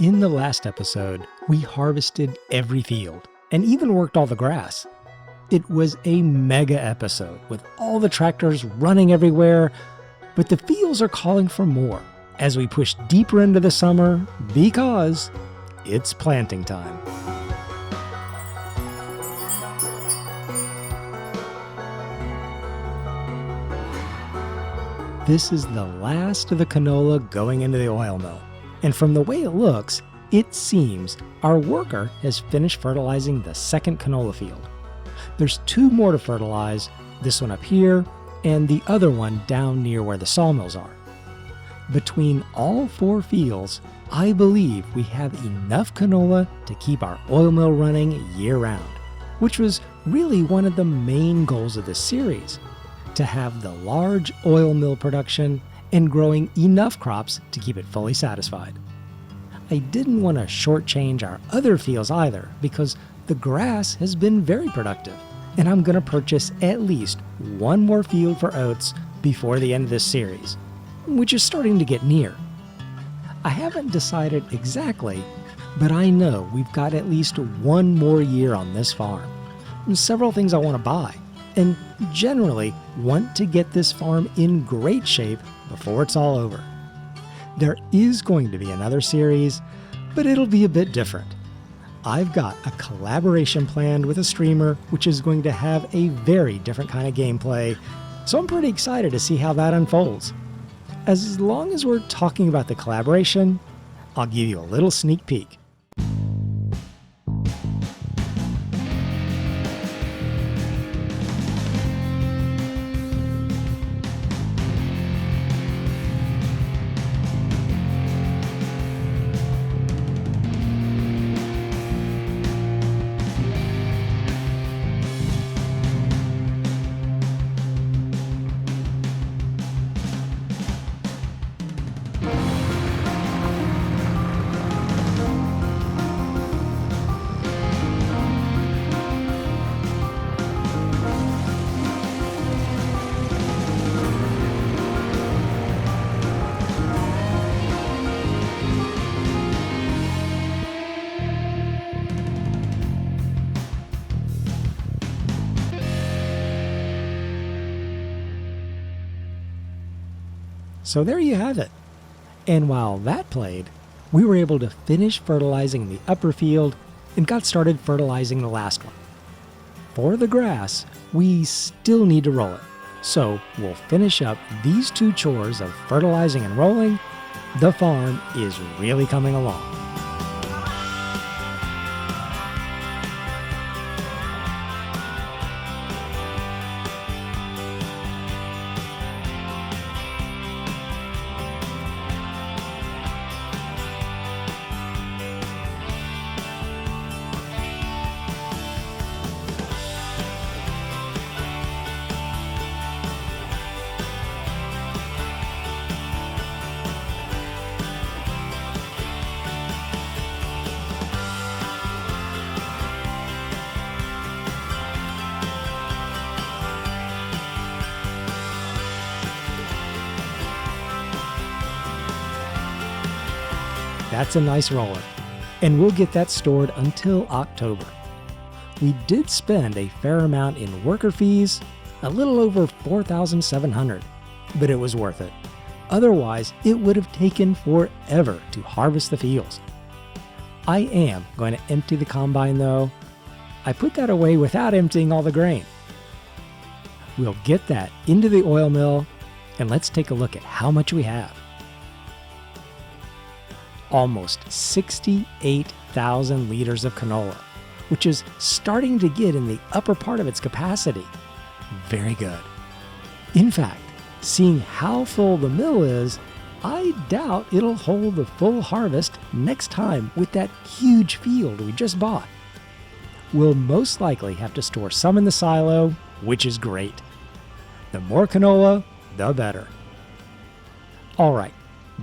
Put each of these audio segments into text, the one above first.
In the last episode, we harvested every field and even worked all the grass. It was a mega episode with all the tractors running everywhere, but the fields are calling for more as we push deeper into the summer because it's planting time. This is the last of the canola going into the oil mill. And from the way it looks, it seems our worker has finished fertilizing the second canola field. There's two more to fertilize, this one up here and the other one down near where the sawmills are. Between all four fields, I believe we have enough canola to keep our oil mill running year-round, which was really one of the main goals of this series, to have the large oil mill production and growing enough crops to keep it fully satisfied. I didn't want to shortchange our other fields either because the grass has been very productive, and I'm going to purchase at least one more field for oats before the end of this series, which is starting to get near. I haven't decided exactly, but I know we've got at least one more year on this farm. And several things I want to buy, and generally want to get this farm in great shape before it's all over. There is going to be another series, but it'll be a bit different. I've got a collaboration planned with a streamer which is going to have a very different kind of gameplay, so I'm pretty excited to see how that unfolds. As long as we're talking about the collaboration, I'll give you a little sneak peek. So there you have it. And while that played, we were able to finish fertilizing the upper field and got started fertilizing the last one. For the grass, we still need to roll it. So we'll finish up these two chores of fertilizing and rolling. The farm is really coming along. That's a nice roller, and we'll get that stored until October. We did spend a fair amount in worker fees, a little over $4,700, but it was worth it. Otherwise, it would have taken forever to harvest the fields. I am going to empty the combine though. I put that away without emptying all the grain. We'll get that into the oil mill, and let's take a look at how much we have. Almost 68,000 liters of canola, which is starting to get in the upper part of its capacity. Very good. In fact, seeing how full the mill is, I doubt it'll hold the full harvest next time with that huge field we just bought. We'll most likely have to store some in the silo, which is great. The more canola, the better. All right,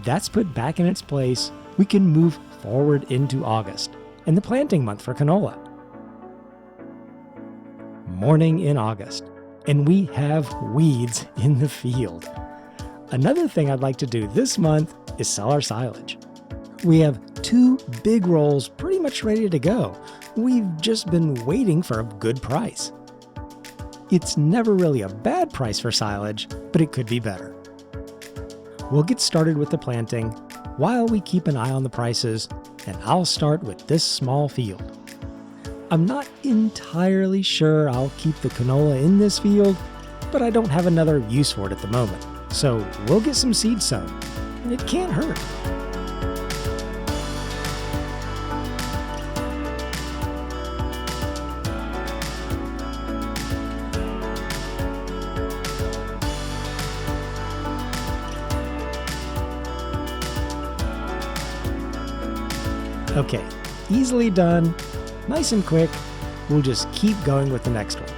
that's put back in its place. We can move forward into August and the planting month for canola. Morning in August, and we have weeds in the field. Another thing I'd like to do this month is sell our silage. We have 2 big rolls pretty much ready to go. We've just been waiting for a good price. It's never really a bad price for silage, but it could be better. We'll get started with the planting while we keep an eye on the prices, and I'll start with this small field. I'm not entirely sure I'll keep the canola in this field, but I don't have another use for it at the moment, so we'll get some seed sown. It can't hurt. Okay, easily done, nice and quick. We'll just keep going with the next one.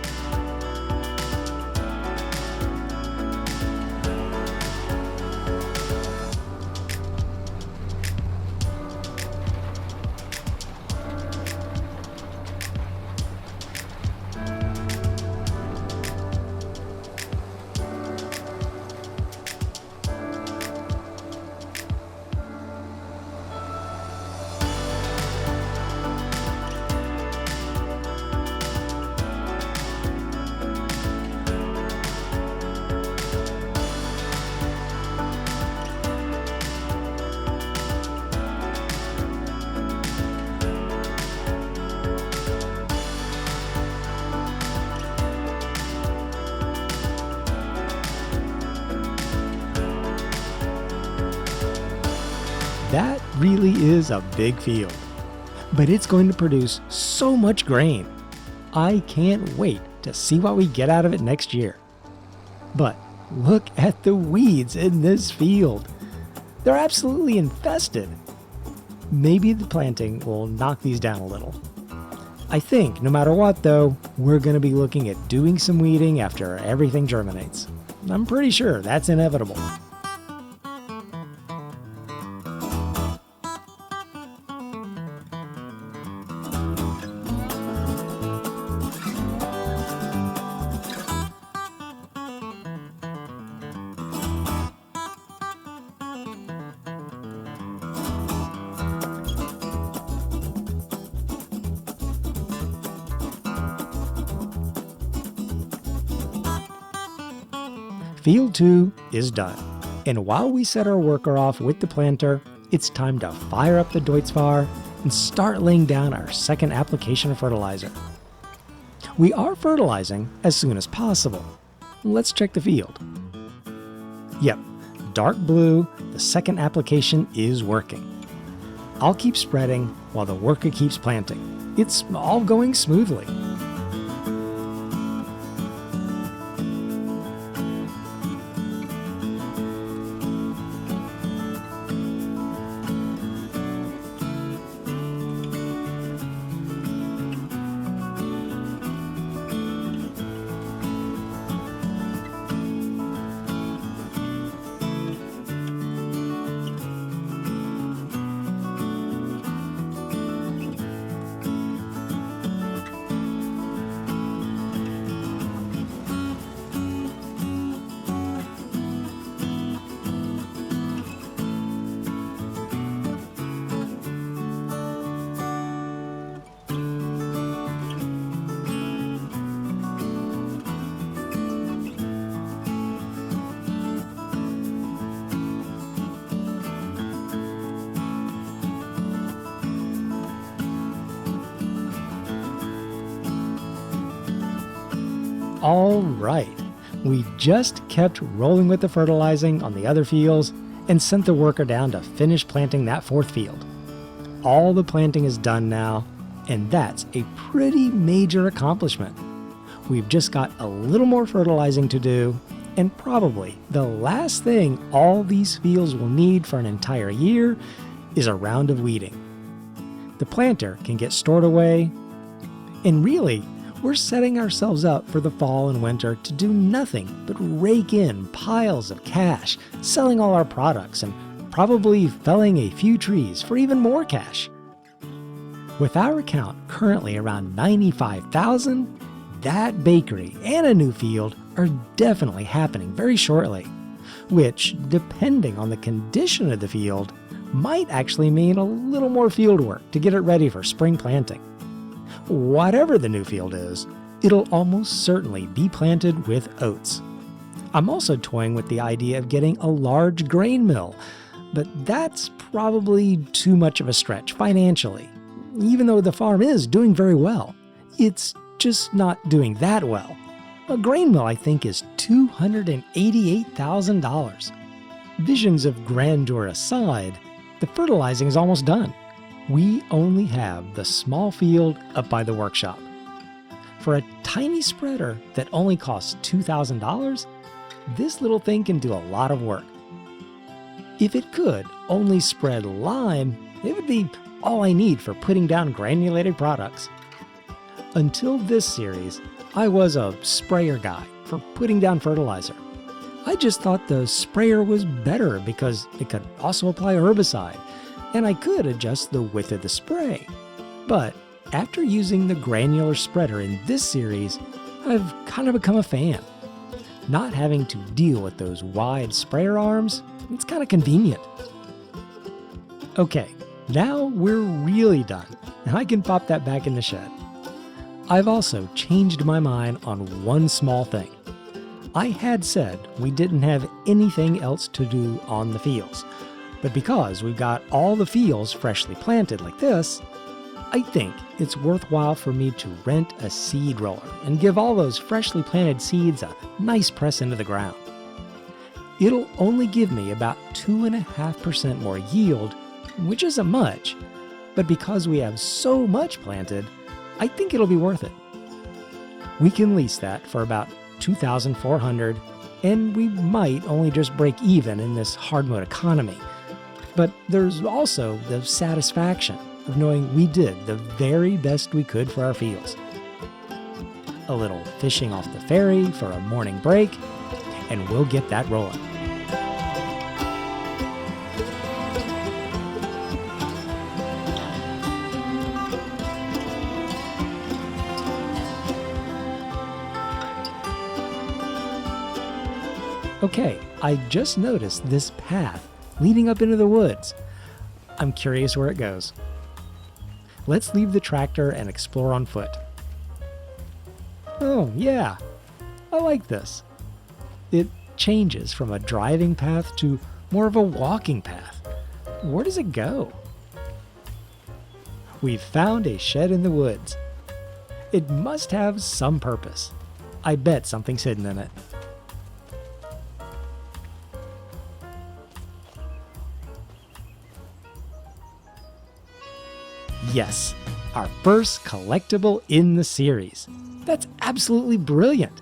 That really is a big field, but it's going to produce so much grain. I can't wait to see what we get out of it next year. But look at the weeds in this field. They're absolutely infested. Maybe the planting will knock these down a little. I think no matter what though, we're going to be looking at doing some weeding after everything germinates. I'm pretty sure that's inevitable. Field 2 is done, and while we set our worker off with the planter, it's time to fire up the Deutz-Fahr and start laying down our second application of fertilizer. We are fertilizing as soon as possible. Let's check the field. Yep, dark blue, the second application is working. I'll keep spreading while the worker keeps planting. It's all going smoothly. All right, we just kept rolling with the fertilizing on the other fields and sent the worker down to finish planting that fourth field. All the planting is done now, and that's a pretty major accomplishment. We've just got a little more fertilizing to do, and probably the last thing all these fields will need for an entire year is a round of weeding. The planter can get stored away, and really, we're setting ourselves up for the fall and winter to do nothing but rake in piles of cash, selling all our products, and probably felling a few trees for even more cash. With our account currently around 95,000, that bakery and a new field are definitely happening very shortly, which, depending on the condition of the field, might actually mean a little more field work to get it ready for spring planting. Whatever the new field is, it'll almost certainly be planted with oats. I'm also toying with the idea of getting a large grain mill, but that's probably too much of a stretch financially. Even though the farm is doing very well, it's just not doing that well. A grain mill, I think, is $288,000. Visions of grandeur aside, the fertilizing is almost done. We only have the small field up by the workshop. For a tiny spreader that only costs $2,000, this little thing can do a lot of work. If it could only spread lime, it would be all I need for putting down granulated products. Until this series, I was a sprayer guy for putting down fertilizer. I just thought the sprayer was better because it could also apply herbicide, and I could adjust the width of the spray. But after using the granular spreader in this series, I've kind of become a fan. Not having to deal with those wide sprayer arms, it's kind of convenient. Okay, now we're really done, and I can pop that back in the shed. I've also changed my mind on one small thing. I had said we didn't have anything else to do on the fields, but because we've got all the fields freshly planted like this, I think it's worthwhile for me to rent a seed roller and give all those freshly planted seeds a nice press into the ground. It'll only give me about 2.5% more yield, which isn't much, but because we have so much planted, I think it'll be worth it. We can lease that for about $2,400, and we might only just break even in this hard mode economy. But there's also the satisfaction of knowing we did the very best we could for our fields. A little fishing off the ferry for a morning break, and we'll get that rolling. Okay, I just noticed this path leading up into the woods. I'm curious where it goes. Let's leave the tractor and explore on foot. Oh, yeah, I like this. It changes from a driving path to more of a walking path. Where does it go? We've found a shed in the woods. It must have some purpose. I bet something's hidden in it. Yes, our first collectible in the series. That's absolutely brilliant.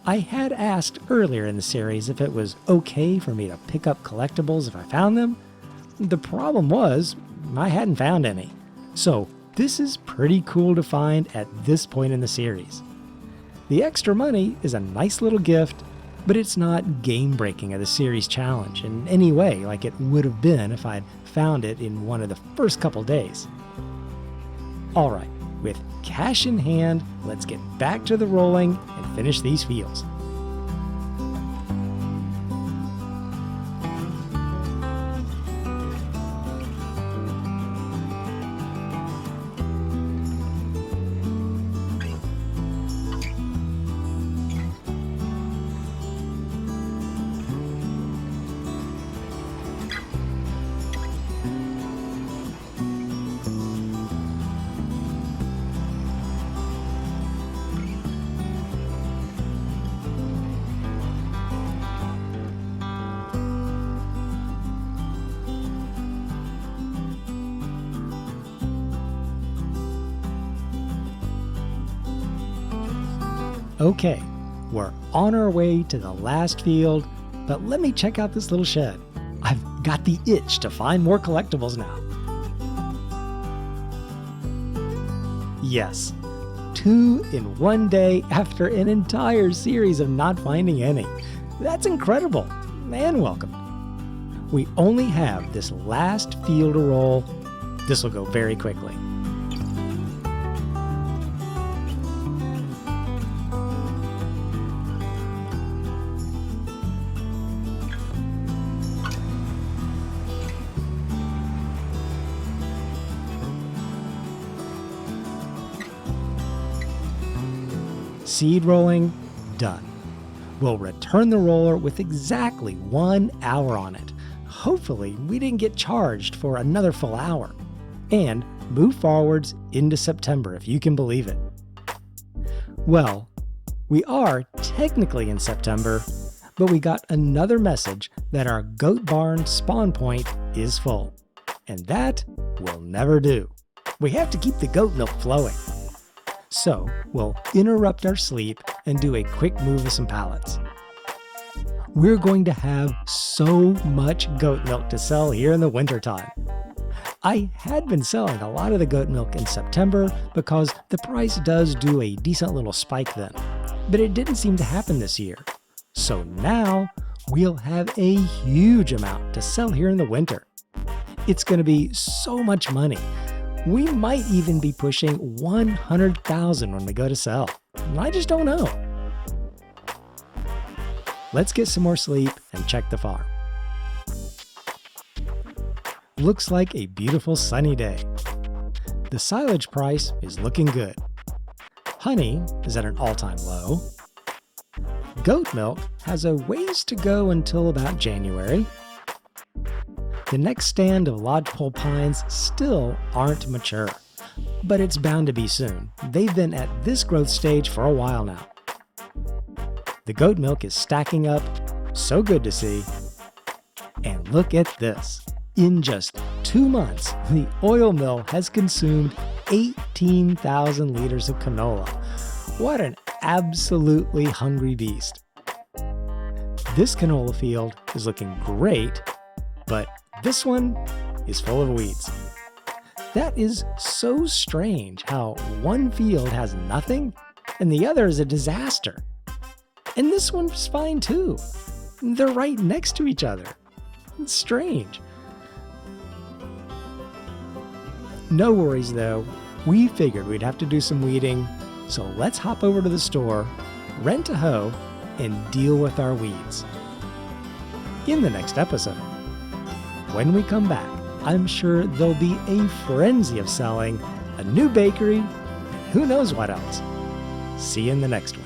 I had asked earlier in the series if it was okay for me to pick up collectibles if I found them. The problem was, I hadn't found any. So this is pretty cool to find at this point in the series. The extra money is a nice little gift, but it's not game-breaking of the series challenge in any way like it would have been if I'd found it in one of the first couple days. Alright, with cash in hand, let's get back to the rolling and finish these fields. Okay, we're on our way to the last field, but let me check out this little shed. I've got the itch to find more collectibles now. Yes, 2 in one day after an entire series of not finding any. That's incredible, and welcome. We only have this last field to roll. This will go very quickly. Seed rolling, done. We'll return the roller with exactly 1 hour on it. Hopefully, we didn't get charged for another full hour. And move forwards into September, if you can believe it. Well, we are technically in September, but we got another message that our goat barn spawn point is full. And that will never do. We have to keep the goat milk flowing. So we'll interrupt our sleep and do a quick move of some pallets. We're going to have so much goat milk to sell here in the wintertime. I had been selling a lot of the goat milk in September because the price does do a decent little spike then, but it didn't seem to happen this year. So now we'll have a huge amount to sell here in the winter. It's going to be so much money. We might even be pushing 100,000 when we go to sell. I just don't know. Let's get some more sleep and check the farm. Looks like a beautiful sunny day. The silage price is looking good. Honey is at an all-time low. Goat milk has a ways to go until about January. The next stand of lodgepole pines still aren't mature, but it's bound to be soon. They've been at this growth stage for a while now. The goat milk is stacking up, so good to see. And look at this. In just 2 months, the oil mill has consumed 18,000 liters of canola. What an absolutely hungry beast. This canola field is looking great, but this one is full of weeds. That is so strange how one field has nothing and the other is a disaster. And this one's fine too. They're right next to each other. It's strange. No worries though, we figured we'd have to do some weeding, so let's hop over to the store, rent a hoe, and deal with our weeds. In the next episode. When we come back, I'm sure there'll be a frenzy of selling, a new bakery, and who knows what else. See you in the next one.